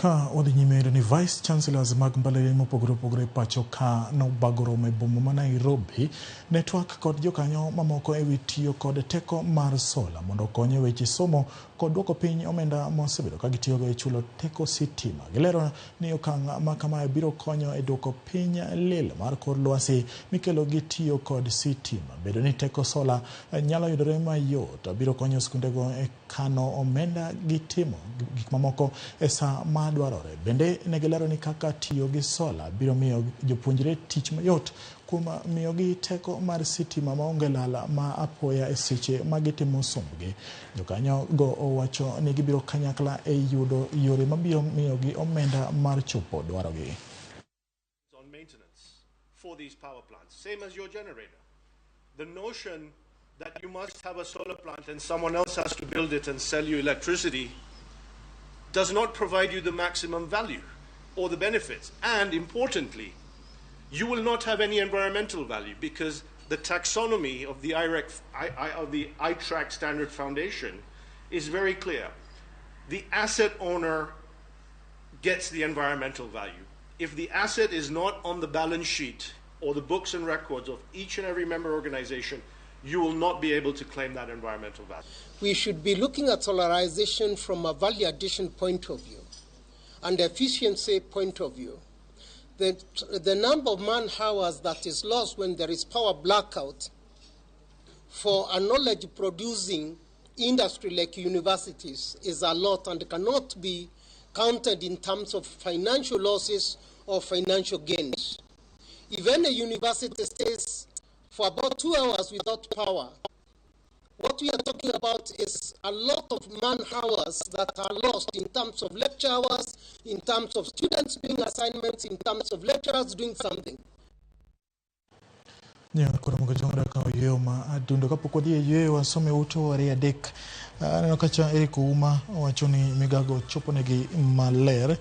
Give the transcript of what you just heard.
Ka wadhi nyime ni Vice Chancellors mag mbalariany mopogore pachoka no obago romo e boma ma Nairobi network kod jokanyo mamoko ewi tiyo kod teko mar sola mondo okony e weche somo kod duoko piny omenda mosebedo ka gitiyogo e chulo teko sitima. Gilero ni okang' ma kamae biro konyo e duoko piny lil mar kor lwasi mikelo gi tiyo kod sitima. Bedo ni teko sola nyalo yudore mayot biro konyo skundego e kano omenda gi timo gik mamoko e sa madwarore. Bende negilero ni kaka tiyo gi sola biro miyo jopuonjre tich mayot kuom miyo gi teko mar sitima maonge lala ma apoya e seche magitimo sombgi. Jokanyo go owacho ni gibiro kanyakla e yudo yore mabiro miyo gi omenda mar chopo dwarogi. On maintenance for these power plants, same as your generator. The notion that you must have a solar plant and someone else has to build it and sell you electricity does not provide you the maximum value or the benefits. And importantly, you will not have any environmental value because the taxonomy of the ITRAC Standard Foundation is very clear. The asset owner gets the environmental value. If the asset is not on the balance sheet or the books and records of each and every member organization, you will not be able to claim that environmental value. We should be looking at solarization from a value addition point of view and efficiency point of view. The number of man hours that is lost when there is power blackout for a knowledge producing industry like universities is a lot and cannot be counted in terms of financial losses or financial gains. If any university stays for about 2 hours without power, what we are talking about is a lot of man hours that are lost in terms of lecture hours, in terms of students doing assignments, in terms of lecturers doing something. Kuna mkachonga kwa yoma adundo kapo yeye wasome uto wari adek nakacha eri kuuma wachoni migago choponegi maler